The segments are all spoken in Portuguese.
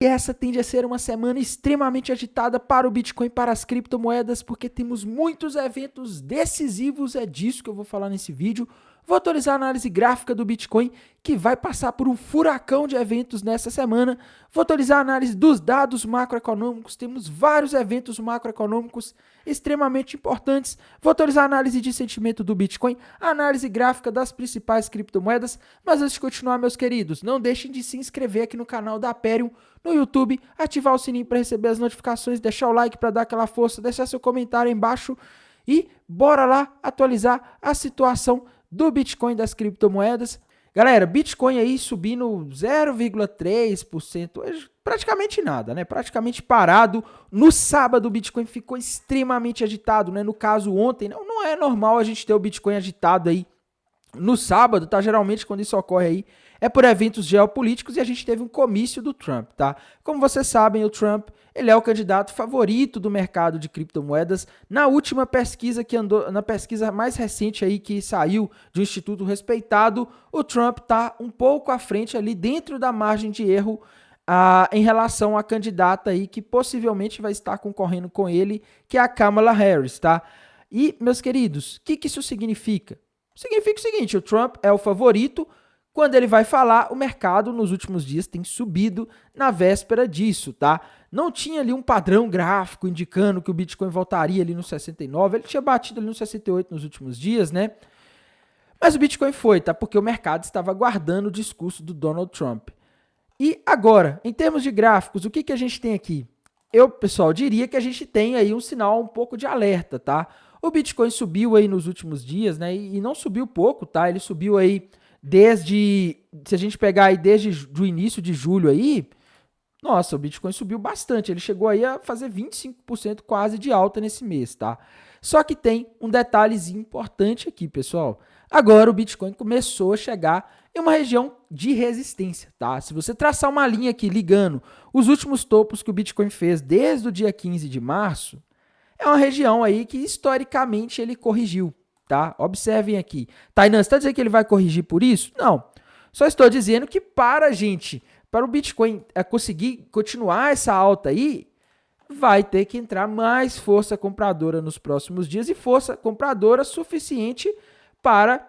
E essa tende a ser uma semana extremamente agitada para o Bitcoin e para as criptomoedas, porque temos muitos eventos decisivos, é disso que eu vou falar nesse vídeo. Vou atualizar a análise gráfica do Bitcoin, que vai passar por um furacão de eventos nessa semana. Vou atualizar a análise dos dados macroeconômicos, temos vários eventos macroeconômicos extremamente importantes. Vou atualizar a análise de sentimento do Bitcoin, a análise gráfica das principais criptomoedas. Mas antes de continuar, meus queridos, não deixem de se inscrever aqui no canal da Aperium, no YouTube, ativar o sininho para receber as notificações, deixar o like para dar aquela força, deixar seu comentário aí embaixo e bora lá atualizar a situação do Bitcoin, das criptomoedas. Galera, Bitcoin aí subindo 0,3%, praticamente nada, né? Praticamente parado. No sábado o Bitcoin ficou extremamente agitado, né? No caso ontem, não é normal a gente ter o Bitcoin agitado aí no sábado, tá? Geralmente quando isso ocorre aí é por eventos geopolíticos e a gente teve um comício do Trump, tá? Como vocês sabem, o Trump, ele é o candidato favorito do mercado de criptomoedas. Na última pesquisa que andou, na pesquisa mais recente aí que saiu de um instituto respeitado, o Trump tá um pouco à frente ali dentro da margem de erro em relação à candidata aí que possivelmente vai estar concorrendo com ele, que é a Kamala Harris, tá? E, meus queridos, o que isso significa? Significa o seguinte, o Trump é o favorito. Quando ele vai falar, o mercado nos últimos dias tem subido na véspera disso, tá? Não tinha ali um padrão gráfico indicando que o Bitcoin voltaria ali no 69, ele tinha batido ali no 68 nos últimos dias, né? Mas o Bitcoin foi, tá? Porque o mercado estava aguardando o discurso do Donald Trump. E agora, em termos de gráficos, o que a gente tem aqui? Eu, pessoal, diria que a gente tem aí um sinal um pouco de alerta, tá? O Bitcoin subiu aí nos últimos dias, né? E não subiu pouco, tá? Ele subiu aí se a gente pegar aí desde o início de julho aí, nossa, o Bitcoin subiu bastante. Ele chegou aí a fazer 25% quase de alta nesse mês, tá? Só que tem um detalhezinho importante aqui, pessoal. Agora o Bitcoin começou a chegar em uma região de resistência, tá? Se você traçar uma linha aqui ligando os últimos topos que o Bitcoin fez desde o dia 15 de março, é uma região aí que historicamente ele corrigiu, tá? Observem aqui. Tainan, você está dizendo que ele vai corrigir por isso? Não. Só estou dizendo que para o Bitcoin conseguir continuar essa alta aí, vai ter que entrar mais força compradora nos próximos dias e força compradora suficiente para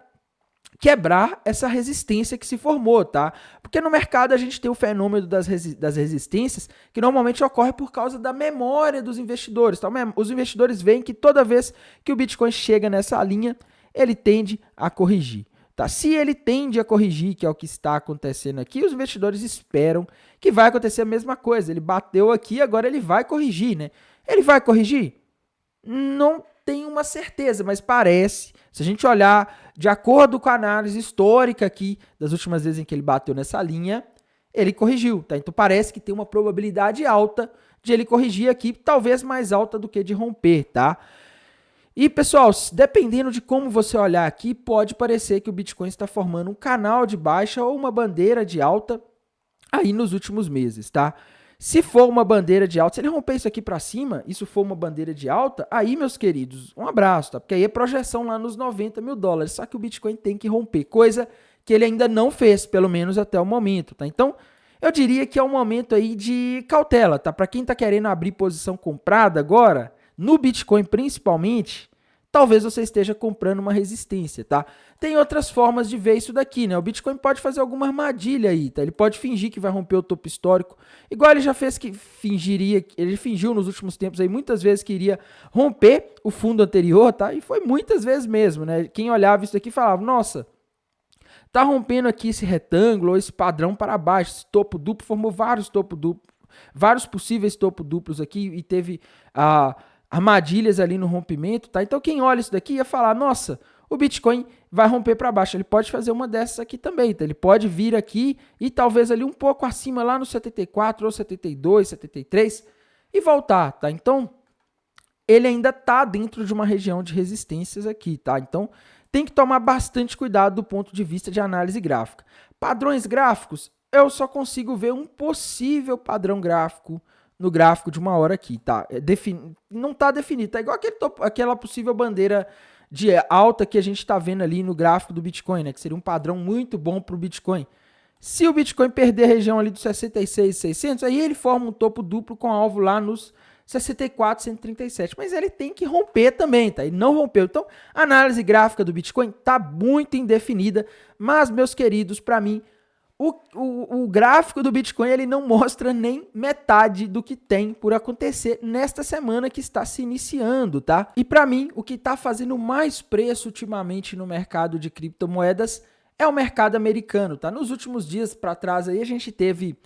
quebrar essa resistência que se formou, tá? Porque no mercado a gente tem o fenômeno das resistências que normalmente ocorre por causa da memória dos investidores. Então, os investidores veem que toda vez que o Bitcoin chega nessa linha, ele tende a corrigir. Tá? Se ele tende a corrigir, que é o que está acontecendo aqui, os investidores esperam que vai acontecer a mesma coisa. Ele bateu aqui, agora ele vai corrigir, né? Ele vai corrigir? Não tenho uma certeza, mas parece, se a gente olhar de acordo com a análise histórica aqui, das últimas vezes em que ele bateu nessa linha, ele corrigiu, tá? Então parece que tem uma probabilidade alta de ele corrigir aqui, talvez mais alta do que de romper, tá? E, pessoal, dependendo de como você olhar aqui, pode parecer que o Bitcoin está formando um canal de baixa ou uma bandeira de alta aí nos últimos meses, tá? Se for uma bandeira de alta, se ele romper isso aqui para cima, isso for uma bandeira de alta, aí, meus queridos, um abraço, tá? Porque aí é projeção lá nos 90 mil dólares, só que o Bitcoin tem que romper, coisa que ele ainda não fez, pelo menos até o momento, tá? Então, eu diria que é um momento aí de cautela, tá? Para quem tá querendo abrir posição comprada agora, no Bitcoin principalmente, talvez você esteja comprando uma resistência, tá? Tem outras formas de ver isso daqui, né? O Bitcoin pode fazer alguma armadilha aí, tá? Ele pode fingir que vai romper o topo histórico, igual ele já fez ele fingiu nos últimos tempos aí muitas vezes que iria romper o fundo anterior, tá? E foi muitas vezes mesmo, né? Quem olhava isso aqui falava, nossa, tá rompendo aqui esse retângulo, ou esse padrão para baixo, esse topo duplo, formou vários possíveis topo duplos aqui e teve armadilhas ali no rompimento, tá? Então quem olha isso daqui ia falar, nossa, o Bitcoin vai romper para baixo. Ele pode fazer uma dessas aqui também, tá? Ele pode vir aqui e talvez ali um pouco acima lá no 74 ou 72, 73 e voltar, tá? Então ele ainda tá dentro de uma região de resistências aqui, tá? Então tem que tomar bastante cuidado do ponto de vista de análise gráfica. Padrões gráficos, eu só consigo ver um possível padrão gráfico no gráfico de uma hora aqui, tá? Não tá definido, tá igual aquela possível bandeira de alta que a gente tá vendo ali no gráfico do Bitcoin, né? Que seria um padrão muito bom para o Bitcoin. Se o Bitcoin perder a região ali dos 66.600, aí ele forma um topo duplo com alvo lá nos 64.137, mas ele tem que romper também, tá? Ele não rompeu. Então, a análise gráfica do Bitcoin tá muito indefinida, mas, meus queridos, para mim, o gráfico do Bitcoin ele não mostra nem metade do que tem por acontecer nesta semana que está se iniciando, tá? E para mim, o que está fazendo mais preço ultimamente no mercado de criptomoedas é o mercado americano, tá? Nos últimos dias para trás aí a gente teve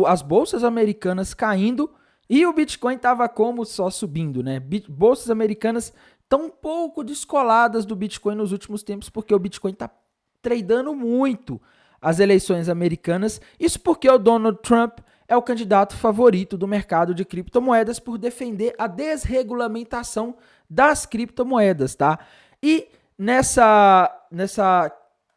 as bolsas americanas caindo e o Bitcoin estava como só subindo, né? Bolsas americanas estão um pouco descoladas do Bitcoin nos últimos tempos porque o Bitcoin está tradando muito as eleições americanas. Isso porque o Donald Trump é o candidato favorito do mercado de criptomoedas por defender a desregulamentação das criptomoedas, tá? E nessa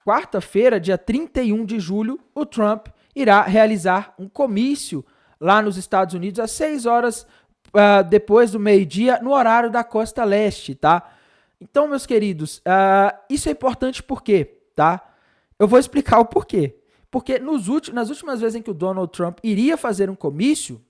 quarta-feira, dia 31 de julho, o Trump irá realizar um comício lá nos Estados Unidos às 6 horas depois do meio-dia, no horário da costa leste, tá? Então, meus queridos, isso é importante por quê, tá? Eu vou explicar o porquê. Porque nas últimas vezes em que o Donald Trump iria fazer um comício,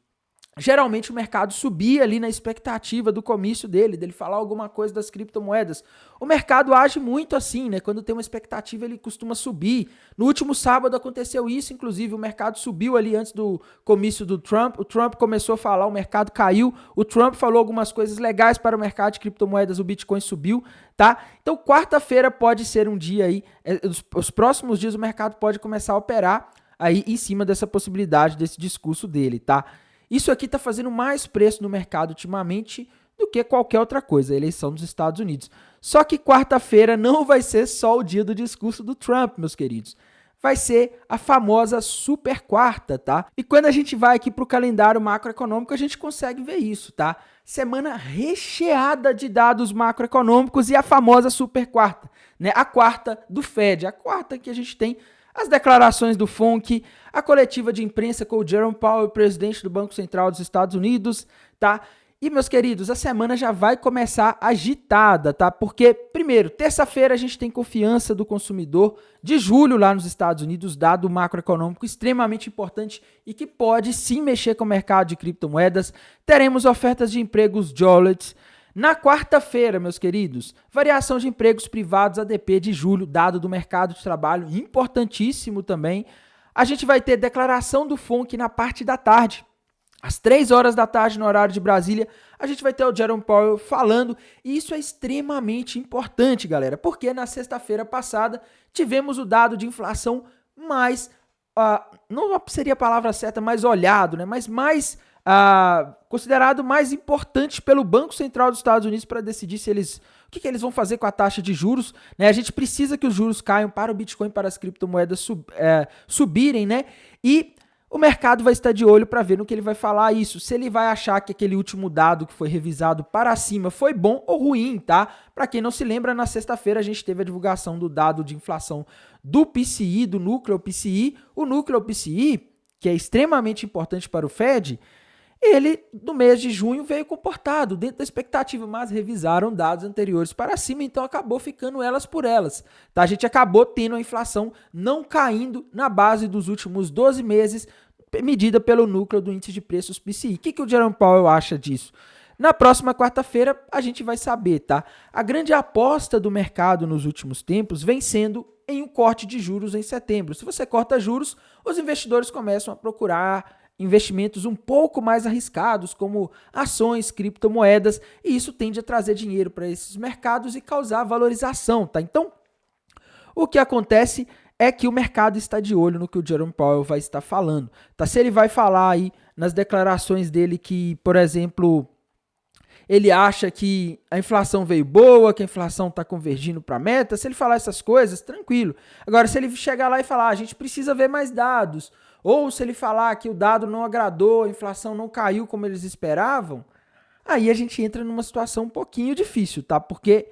geralmente o mercado subia ali na expectativa do comício dele falar alguma coisa das criptomoedas. O mercado age muito assim, né? Quando tem uma expectativa, ele costuma subir. No último sábado aconteceu isso, inclusive, o mercado subiu ali antes do comício do Trump. O Trump começou a falar, o mercado caiu. O Trump falou algumas coisas legais para o mercado de criptomoedas, o Bitcoin subiu, tá? Então, quarta-feira pode ser um dia aí, os próximos dias o mercado pode começar a operar aí em cima dessa possibilidade, desse discurso dele, tá? Isso aqui está fazendo mais preço no mercado ultimamente do que qualquer outra coisa, a eleição dos Estados Unidos. Só que quarta-feira não vai ser só o dia do discurso do Trump, meus queridos. Vai ser a famosa super quarta, tá? E quando a gente vai aqui para o calendário macroeconômico, a gente consegue ver isso, tá? Semana recheada de dados macroeconômicos e a famosa super quarta, né? A quarta do Fed, a quarta que a gente tem as declarações do FONC, a coletiva de imprensa com o Jerome Powell, presidente do Banco Central dos Estados Unidos, tá? E, meus queridos, a semana já vai começar agitada, tá? Porque, primeiro, terça-feira a gente tem confiança do consumidor de julho lá nos Estados Unidos, dado macroeconômico extremamente importante e que pode sim mexer com o mercado de criptomoedas. Teremos ofertas de empregos JOLTS. Na quarta-feira, meus queridos, variação de empregos privados ADP de julho, dado do mercado de trabalho, importantíssimo também. A gente vai ter declaração do FONC na parte da tarde. Às 3 horas da tarde, no horário de Brasília, a gente vai ter o Jerome Powell falando, e isso é extremamente importante, galera, porque na sexta-feira passada tivemos o dado de inflação mais, não seria a palavra certa, mais olhado, né, mas mais considerado mais importante pelo Banco Central dos Estados Unidos para decidir se o que eles vão fazer com a taxa de juros, né? A gente precisa que os juros caiam para o Bitcoin, para as criptomoedas subirem, né? E o mercado vai estar de olho para ver no que ele vai falar isso, se ele vai achar que aquele último dado que foi revisado para cima foi bom ou ruim, tá? Para quem não se lembra, na sexta-feira a gente teve a divulgação do dado de inflação do PCI, do núcleo PCI. O núcleo PCI, que é extremamente importante para o Fed, ele, no mês de junho, veio comportado dentro da expectativa, mas revisaram dados anteriores para cima, então acabou ficando elas por elas. Tá? A gente acabou tendo a inflação não caindo na base dos últimos 12 meses, medida pelo núcleo do índice de preços PCI. O que o Jerome Powell acha disso? Na próxima quarta-feira, a gente vai saber, tá? A grande aposta do mercado nos últimos tempos vem sendo em um corte de juros em setembro. Se você corta juros, os investidores começam a procurar investimentos um pouco mais arriscados, como ações, criptomoedas, e isso tende a trazer dinheiro para esses mercados e causar valorização, tá? Então, o que acontece é que o mercado está de olho no que o Jerome Powell vai estar falando, tá? Se ele vai falar aí nas declarações dele que, por exemplo, ele acha que a inflação veio boa, que a inflação está convergindo para a meta, se ele falar essas coisas, tranquilo. Agora, se ele chegar lá e falar, a gente precisa ver mais dados, ou se ele falar que o dado não agradou, a inflação não caiu como eles esperavam, aí a gente entra numa situação um pouquinho difícil, tá? Porque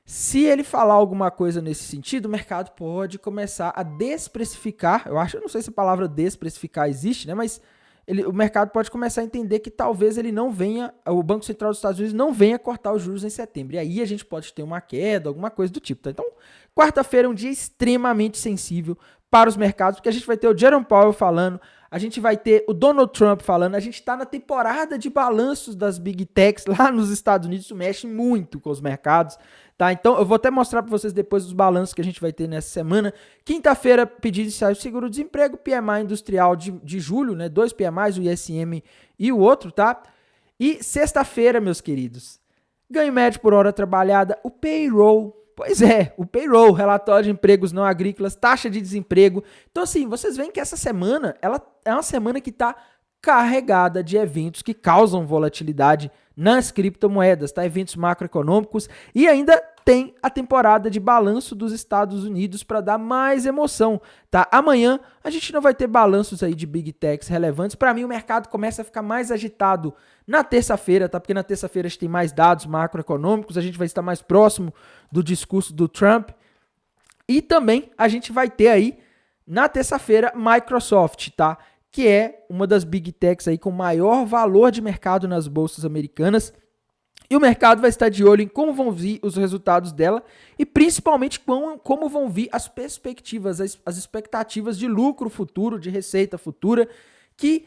se ele falar alguma coisa nesse sentido, o mercado pode começar a desprecificar, eu não sei se a palavra desprecificar existe, né? Mas o mercado pode começar a entender que talvez ele não venha, o Banco Central dos Estados Unidos não venha cortar os juros em setembro. E aí a gente pode ter uma queda, alguma coisa do tipo, tá? Então, quarta-feira é um dia extremamente sensível para os mercados, porque a gente vai ter o Jerome Powell falando, a gente vai ter o Donald Trump falando, a gente está na temporada de balanços das Big Techs lá nos Estados Unidos, isso mexe muito com os mercados, tá? Então eu vou até mostrar para vocês depois os balanços que a gente vai ter nessa semana. Quinta-feira, pedido inicial de seguro-desemprego, PMI industrial de julho, né? 2 PMIs, o ISM e o outro, tá? E sexta-feira, meus queridos, ganho médio por hora trabalhada, o payroll. Pois é, o payroll, relatório de empregos não agrícolas, taxa de desemprego. Então, assim, vocês veem que essa semana, ela é uma semana que está carregada de eventos que causam volatilidade nas criptomoedas, tá? Eventos macroeconômicos e ainda tem a temporada de balanço dos Estados Unidos para dar mais emoção, tá? Amanhã a gente não vai ter balanços aí de Big Techs relevantes. Para mim o mercado começa a ficar mais agitado na terça-feira, tá? Porque na terça-feira a gente tem mais dados macroeconômicos, a gente vai estar mais próximo do discurso do Trump. E também a gente vai ter aí na terça-feira Microsoft, tá? Que é uma das Big Techs aí com maior valor de mercado nas bolsas americanas. E o mercado vai estar de olho em como vão vir os resultados dela e principalmente como vão vir as perspectivas, as expectativas de lucro futuro, de receita futura, que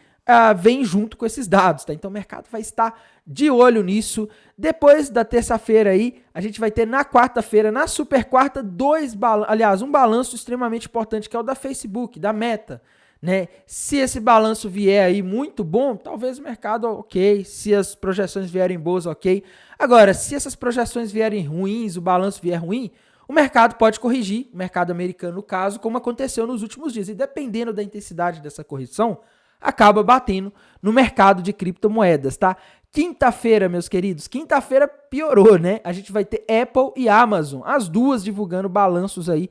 vem junto com esses dados, tá? Então o mercado vai estar de olho nisso. Depois da terça-feira aí, a gente vai ter na quarta-feira, na super quarta, um balanço extremamente importante, que é o da Facebook, da Meta, né? Se esse balanço vier aí muito bom, talvez o mercado ok, se as projeções vierem boas, ok. Agora, se essas projeções vierem ruins, o balanço vier ruim, o mercado pode corrigir, o mercado americano no caso, como aconteceu nos últimos dias. E dependendo da intensidade dessa correção, acaba batendo no mercado de criptomoedas, tá? Quinta-feira, meus queridos, quinta-feira piorou, né? A gente vai ter Apple e Amazon, as duas divulgando balanços aí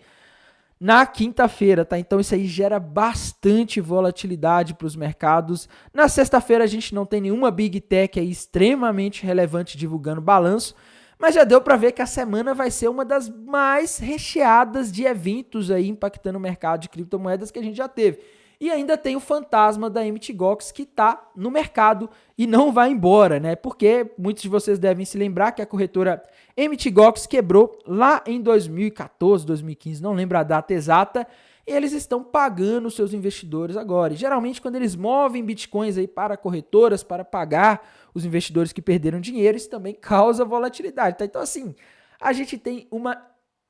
na quinta-feira, tá? Então isso aí gera bastante volatilidade para os mercados. Na sexta-feira a gente não tem nenhuma Big Tech aí extremamente relevante divulgando balanço, mas já deu para ver que a semana vai ser uma das mais recheadas de eventos aí impactando o mercado de criptomoedas que a gente já teve. E ainda tem o fantasma da Mt. Gox que está no mercado e não vai embora, né? Porque muitos de vocês devem se lembrar que a corretora Mt. Gox quebrou lá em 2014, 2015, não lembro a data exata, e eles estão pagando seus investidores agora. E geralmente quando eles movem bitcoins aí para corretoras, para pagar os investidores que perderam dinheiro, isso também causa volatilidade, tá? Então assim, a gente tem uma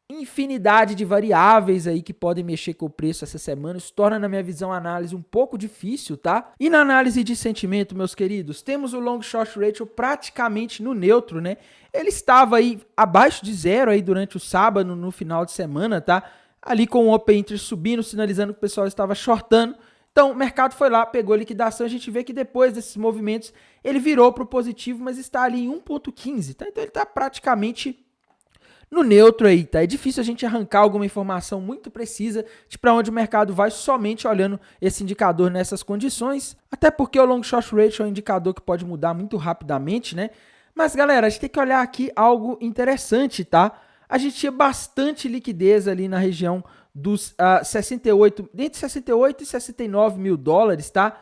infinidade de variáveis aí que podem mexer com o preço essa semana. Isso torna, na minha visão, a análise um pouco difícil, tá? E na análise de sentimento, meus queridos, temos o long short ratio praticamente no neutro, né? Ele estava aí abaixo de zero aí durante o sábado, no final de semana, tá? Ali com o open interest subindo, sinalizando que o pessoal estava shortando. Então, o mercado foi lá, pegou a liquidação, a gente vê que depois desses movimentos, ele virou para o positivo, mas está ali em 1,15, tá? Então, ele está praticamente no neutro aí, tá? É difícil a gente arrancar alguma informação muito precisa de para onde o mercado vai somente olhando esse indicador nessas condições, até porque o long short ratio é um indicador que pode mudar muito rapidamente, né? Mas galera, a gente tem que olhar aqui algo interessante, tá? A gente tinha bastante liquidez ali na região dos 68, entre 68 e 69 mil dólares, tá?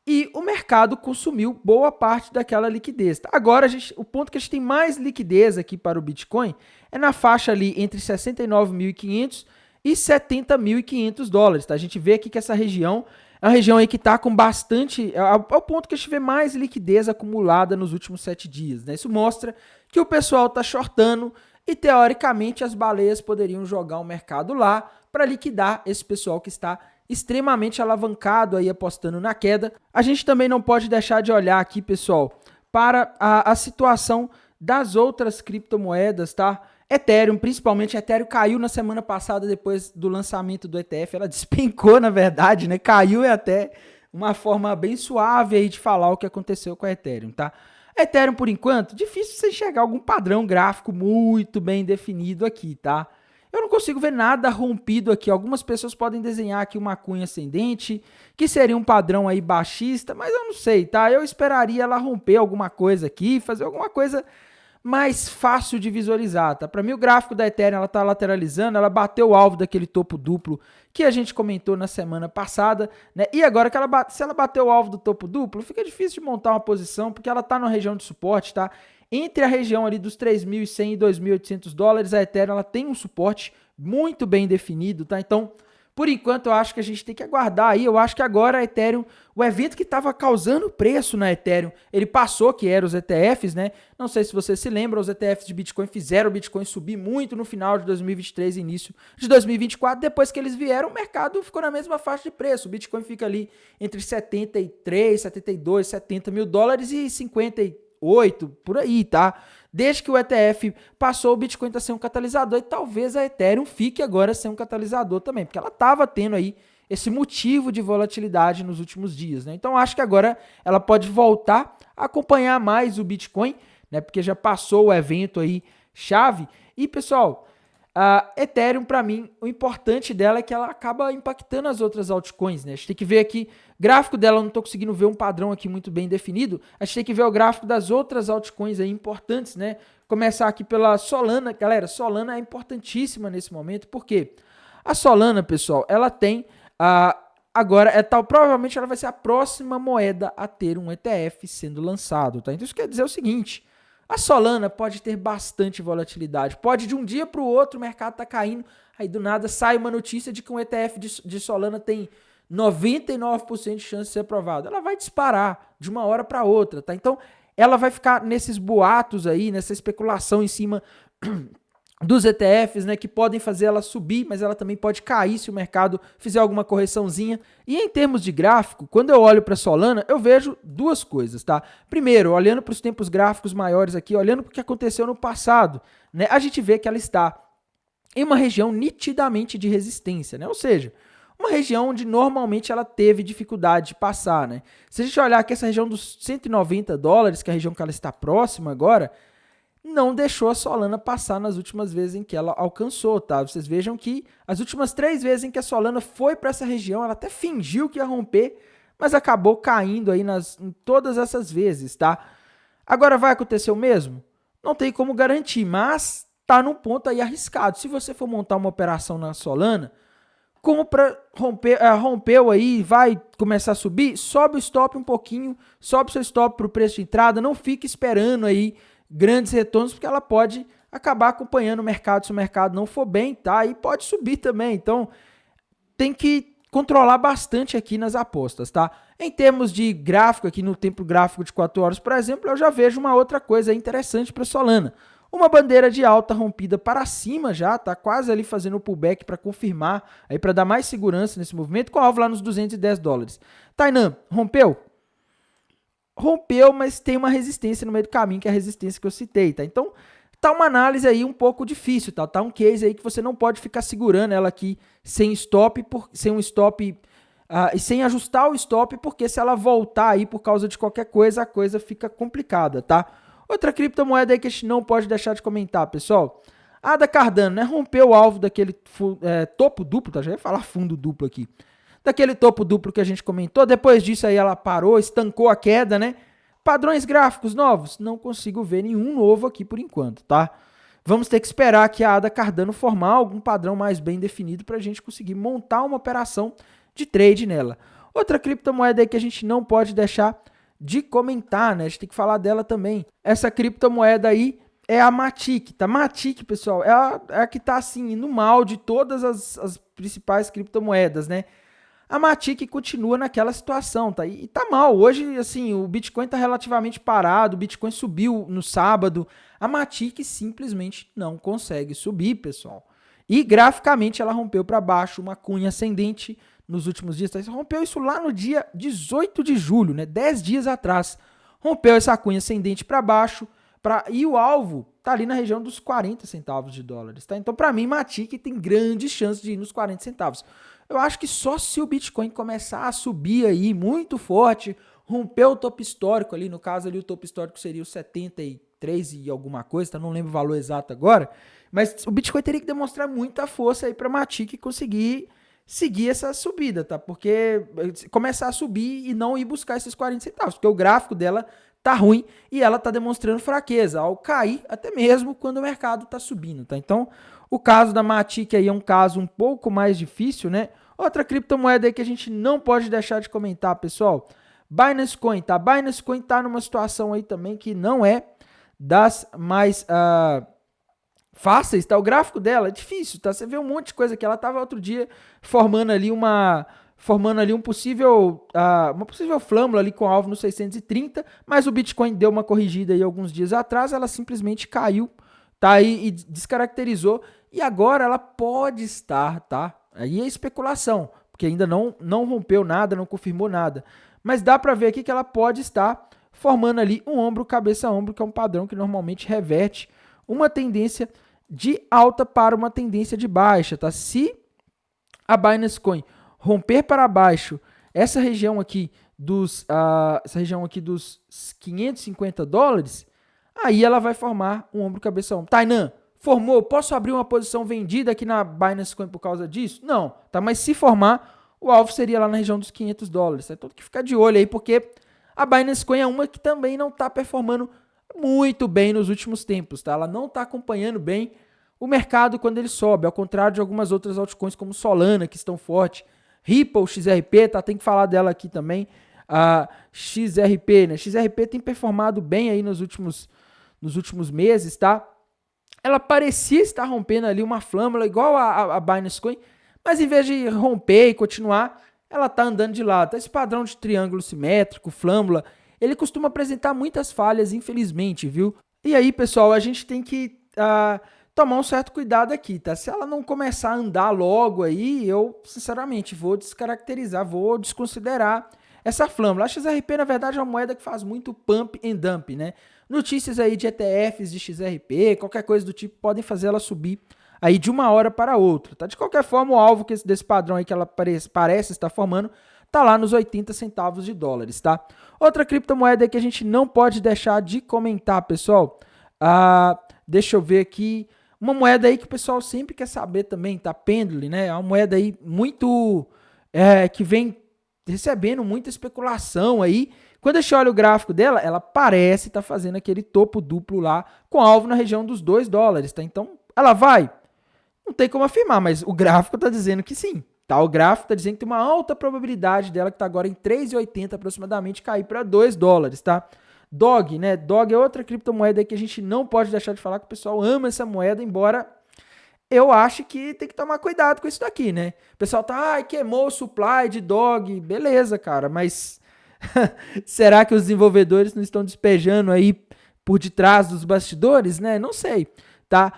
E o mercado consumiu boa parte daquela liquidez. Agora, o ponto que a gente tem mais liquidez aqui para o Bitcoin é na faixa ali entre 69.500 e 70.500 dólares. Tá? A gente vê aqui que essa região é uma região aí que está com bastante... É o ponto que a gente vê mais liquidez acumulada nos últimos 7 dias. Né? Isso mostra que o pessoal está shortando e, teoricamente, as baleias poderiam jogar o mercado lá para liquidar esse pessoal que está extremamente alavancado aí apostando na queda. A gente também não pode deixar de olhar aqui, pessoal, para a situação das outras criptomoedas, tá? Ethereum, principalmente, Ethereum caiu na semana passada depois do lançamento do ETF, ela despencou, na verdade, né? Caiu é até uma forma bem suave aí de falar o que aconteceu com a Ethereum, tá? Ethereum, por enquanto, difícil você enxergar algum padrão gráfico muito bem definido aqui, tá? Eu não consigo ver nada rompido aqui. Algumas pessoas podem desenhar aqui uma cunha ascendente, que seria um padrão aí baixista, mas eu não sei, tá? Eu esperaria ela romper alguma coisa aqui, fazer alguma coisa mais fácil de visualizar, tá? Para mim o gráfico da Ethereum, ela tá lateralizando, ela bateu o alvo daquele topo duplo que a gente comentou na semana passada, né? E agora que se ela bateu o alvo do topo duplo, fica difícil de montar uma posição, porque ela tá na região de suporte, tá? Entre a região ali dos 3.100 e 2.800 dólares, a Ethereum ela tem um suporte muito bem definido, tá? Então, Por enquanto, eu acho que a gente tem que aguardar aí. Eu acho que agora a Ethereum, o evento que estava causando preço na Ethereum, ele passou, que eram os ETFs, né? Não sei se você se lembra, os ETFs de Bitcoin fizeram o Bitcoin subir muito no final de 2023 e início de 2024. Depois que eles vieram, o mercado ficou na mesma faixa de preço. O Bitcoin fica ali entre 73, 72, 70 mil dólares e 58, por aí, tá? Desde que o ETF passou, o Bitcoin está sendo um catalisador e talvez a Ethereum fique agora sem um catalisador também, porque ela estava tendo aí esse motivo de volatilidade nos últimos dias, né? Então acho que agora ela pode voltar a acompanhar mais o Bitcoin, né? Porque já passou o evento aí chave. E pessoal, a Ethereum, para mim, o importante dela é que ela acaba impactando as outras altcoins, né? A gente tem que ver aqui, gráfico dela, eu não estou conseguindo ver um padrão aqui muito bem definido. A gente tem que ver o gráfico das outras altcoins aí importantes, né? Começar aqui pela Solana. Galera, Solana é importantíssima nesse momento, porque a Solana, pessoal, ela tem, agora, provavelmente ela vai ser a próxima moeda a ter um ETF sendo lançado, tá? Então isso quer dizer o seguinte: a Solana pode ter bastante volatilidade. Pode de um dia para o outro o mercado tá caindo, aí do nada sai uma notícia de que um ETF de Solana tem 99% de chance de ser aprovado. Ela vai disparar de uma hora para outra, tá? Então ela vai ficar nesses boatos aí, nessa especulação em cima dos ETFs, né, que podem fazer ela subir, mas ela também pode cair se o mercado fizer alguma correçãozinha. E em termos de gráfico, quando eu olho para a Solana, eu vejo duas coisas, tá? Primeiro, olhando para os tempos gráficos maiores aqui, olhando para o que aconteceu no passado, né, a gente vê que ela está em uma região nitidamente de resistência, né? Ou seja, uma região onde normalmente ela teve dificuldade de passar, né? Se a gente olhar aqui essa região dos 190 dólares, que é a região que ela está próxima agora, não deixou a Solana passar nas últimas vezes em que ela alcançou, tá? Vocês vejam que as últimas 3 vezes em que a Solana foi para essa região, ela até fingiu que ia romper, mas acabou caindo aí em todas essas vezes, tá? Agora vai acontecer o mesmo? Não tem como garantir, mas tá num ponto aí arriscado. Se você for montar uma operação na Solana, compra, rompeu aí, vai começar a subir, sobe o stop um pouquinho, sobe o seu stop para o preço de entrada, não fique esperando aí grandes retornos, porque ela pode acabar acompanhando o mercado se o mercado não for bem, tá? E pode subir também, então tem que controlar bastante aqui nas apostas, tá? Em termos de gráfico, aqui no tempo gráfico de 4 horas, por exemplo, eu já vejo uma outra coisa interessante para Solana. Uma bandeira de alta rompida para cima já, tá quase ali fazendo o pullback para confirmar, aí para dar mais segurança nesse movimento, com alvo lá nos 210 dólares. Tainan, rompeu? Rompeu, mas tem uma resistência no meio do caminho, que é a resistência que eu citei, tá? Então, tá uma análise aí um pouco difícil, tá? Tá um case aí que você não pode ficar segurando ela aqui sem stop, sem um stop e sem ajustar o stop, porque se ela voltar aí por causa de qualquer coisa, a coisa fica complicada, tá? Outra criptomoeda aí que a gente não pode deixar de comentar, pessoal. A ADA Cardano, né? Rompeu o alvo daquele topo duplo, tá? Já ia falar fundo duplo aqui. Daquele topo duplo que a gente comentou. Depois disso aí ela parou, estancou a queda, né? Padrões gráficos novos? Não consigo ver nenhum novo aqui por enquanto, tá? Vamos ter que esperar que a ADA Cardano formar algum padrão mais bem definido para a gente conseguir montar uma operação de trade nela. Outra criptomoeda aí que a gente não pode deixar de comentar, né? A gente tem que falar dela também. Essa criptomoeda aí é a Matic, tá? Matic, pessoal, é a que tá assim, no mal de todas as principais criptomoedas, né? A Matic continua naquela situação, tá? E tá mal. Hoje, assim, o Bitcoin tá relativamente parado, o Bitcoin subiu no sábado. A Matic simplesmente não consegue subir, pessoal. E graficamente ela rompeu para baixo uma cunha ascendente nos últimos dias. Tá? Rompeu isso lá no dia 18 de julho, né? 10 dias atrás. Rompeu essa cunha ascendente para baixo. E o alvo tá ali na região dos 40 centavos de dólares, tá? Então, para mim, Matic tem grandes chances de ir nos 40 centavos. Eu acho que só se o Bitcoin começar a subir aí muito forte, romper o topo histórico ali, no caso ali o topo histórico seria o 73 e alguma coisa, tá? Não lembro o valor exato agora, mas o Bitcoin teria que demonstrar muita força aí para Matic conseguir seguir essa subida, tá? Porque começar a subir e não ir buscar esses 40 centavos, porque o gráfico dela tá ruim e ela tá demonstrando fraqueza ao cair, até mesmo quando o mercado tá subindo, tá? Então, o caso da Matic aí é um caso um pouco mais difícil, né? Outra criptomoeda aí que a gente não pode deixar de comentar, pessoal, Binance Coin, tá? Binance Coin tá numa situação aí também que não é das mais fáceis, tá? O gráfico dela é difícil, tá? Você vê um monte de coisa que ela tava outro dia formando ali um possível, uma possível flâmula ali com alvo no 630, mas o Bitcoin deu uma corrigida aí alguns dias atrás, ela simplesmente caiu, tá? Aí e descaracterizou, e agora ela pode estar, tá? Aí é especulação, porque ainda não rompeu nada, não confirmou nada, mas dá para ver aqui que ela pode estar formando ali um ombro, cabeça-ombro, que é um padrão que normalmente reverte uma tendência de alta para uma tendência de baixa, tá? Se a Binance Coin romper para baixo essa região aqui dos $550, aí ela vai formar um ombro, cabeça, ombro. Tainan, formou, posso abrir uma posição vendida aqui na Binance Coin por causa disso? Não, tá? Mas se formar, o alvo seria lá na região dos $500, tá? Então tem que ficar de olho aí, porque a Binance Coin é uma que também não está performando muito bem nos últimos tempos, tá? Ela não está acompanhando bem o mercado quando ele sobe, ao contrário de algumas outras altcoins como Solana, que estão fortes, Ripple, XRP, tá? Tem que falar dela aqui também, a XRP, né? XRP tem performado bem aí nos últimos meses, tá? Ela parecia estar rompendo ali uma flâmula igual a Binance Coin, mas em vez de romper e continuar, ela tá andando de lado. Tá? Esse padrão de triângulo simétrico, flâmula, ele costuma apresentar muitas falhas, infelizmente, viu? E aí, pessoal, a gente tem que tomar um certo cuidado aqui, tá? Se ela não começar a andar logo aí, eu, sinceramente, vou descaracterizar, vou desconsiderar essa flâmula. A XRP, na verdade, é uma moeda que faz muito pump and dump, né? Notícias aí de ETFs de XRP, qualquer coisa do tipo, podem fazer ela subir aí de uma hora para outra, tá? De qualquer forma, o alvo desse padrão aí que ela parece estar formando tá lá nos 80 centavos de dólares, tá? Outra criptomoeda que a gente não pode deixar de comentar, pessoal. Deixa eu ver aqui. Uma moeda aí que o pessoal sempre quer saber também, tá? Pendulum, né? É uma moeda aí muito... que vem recebendo muita especulação aí. Quando a gente olha o gráfico dela, ela parece estar fazendo aquele topo duplo lá, com alvo na região dos $2, tá? Então, ela vai? Não tem como afirmar, mas o gráfico está dizendo que sim, tá? O gráfico está dizendo que tem uma alta probabilidade dela, que está agora em 3,80 aproximadamente, cair para $2, tá? Dog, né? Dog é outra criptomoeda que a gente não pode deixar de falar, que o pessoal ama essa moeda, embora eu acho que tem que tomar cuidado com isso daqui, né? O pessoal tá, queimou o supply de Dog, beleza, cara, mas será que os desenvolvedores não estão despejando aí por detrás dos bastidores, né? Não sei, tá?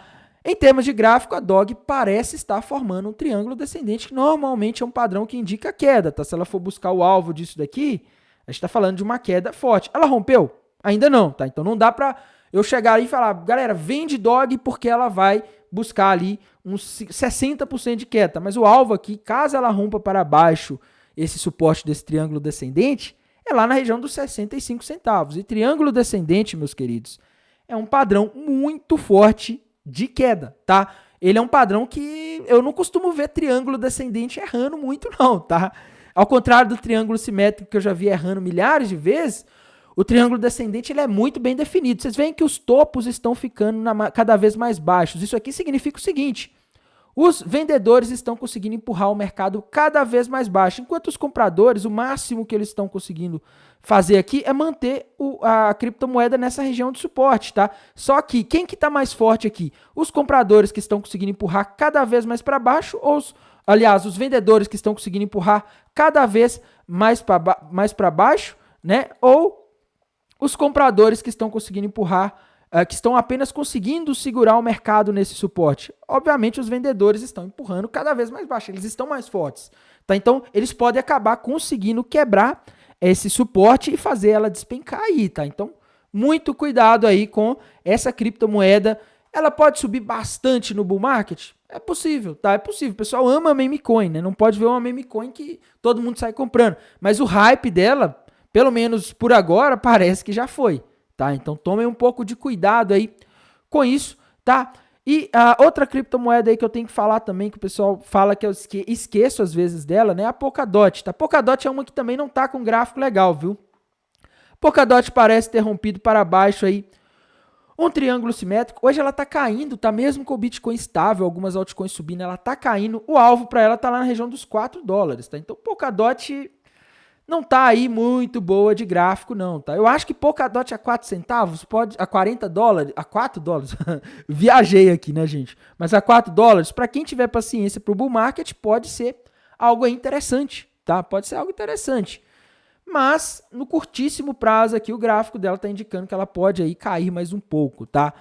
Em termos de gráfico, a Dog parece estar formando um triângulo descendente, que normalmente é um padrão que indica queda, tá? Se ela for buscar o alvo disso daqui, a gente está falando de uma queda forte. Ela rompeu? Ainda não, tá? Então não dá para eu chegar aí e falar, galera, vende Dog porque ela vai buscar ali uns 60% de queda. Mas o alvo aqui, caso ela rompa para baixo esse suporte desse triângulo descendente, é lá na região dos 65 centavos. E triângulo descendente, meus queridos, é um padrão muito forte de queda, tá? Ele é um padrão que eu não costumo ver triângulo descendente errando muito não, tá? Ao contrário do triângulo simétrico que eu já vi errando milhares de vezes, o triângulo descendente ele é muito bem definido. Vocês veem que os topos estão ficando cada vez mais baixos. Isso aqui significa o seguinte: os vendedores estão conseguindo empurrar o mercado cada vez mais baixo, enquanto os compradores, o máximo que eles estão conseguindo fazer aqui é manter a criptomoeda nessa região de suporte, tá? Só que quem que tá mais forte aqui? Os compradores que estão conseguindo empurrar cada vez mais para baixo ou os vendedores que estão conseguindo empurrar cada vez mais para baixo, né? Ou os compradores que estão conseguindo empurrar, que estão apenas conseguindo segurar o mercado nesse suporte. Obviamente, os vendedores estão empurrando cada vez mais baixo, eles estão mais fortes. Tá? Então, eles podem acabar conseguindo quebrar esse suporte e fazer ela despencar aí. Tá? Então, muito cuidado aí com essa criptomoeda. Ela pode subir bastante no bull market? É possível, tá? É possível. O pessoal ama meme coin, né? Não pode ver uma meme coin que todo mundo sai comprando. Mas o hype dela, pelo menos por agora, parece que já foi, tá? Então tomem um pouco de cuidado aí com isso, tá? E a outra criptomoeda aí que eu tenho que falar também, que o pessoal fala que eu esqueço às vezes dela, né? A Polkadot, tá? Polkadot é uma que também não tá com gráfico legal, viu? Polkadot parece ter rompido para baixo aí um triângulo simétrico. Hoje ela tá caindo, tá? Mesmo com o Bitcoin estável, algumas altcoins subindo, ela tá caindo. O alvo para ela tá lá na região dos $4, tá? Então Polkadot não tá aí muito boa de gráfico não, tá? Eu acho que Polkadot a 4 centavos, pode a 40 dólares, a 4 dólares, viajei aqui, né, gente? Mas a 4 dólares, para quem tiver paciência pro bull market, pode ser algo interessante, tá? Pode ser algo interessante. Mas no curtíssimo prazo aqui, o gráfico dela tá indicando que ela pode aí cair mais um pouco, tá?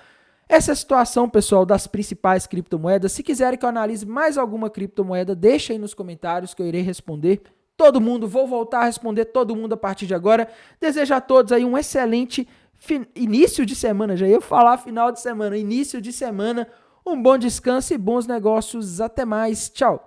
Essa é a situação, pessoal, das principais criptomoedas. Se quiserem que eu analise mais alguma criptomoeda, deixa aí nos comentários que eu irei responder todo mundo. Vou voltar a responder todo mundo a partir de agora. Desejo a todos aí um excelente início de semana. Já ia falar final de semana, início de semana. Um bom descanso e bons negócios. Até mais. Tchau.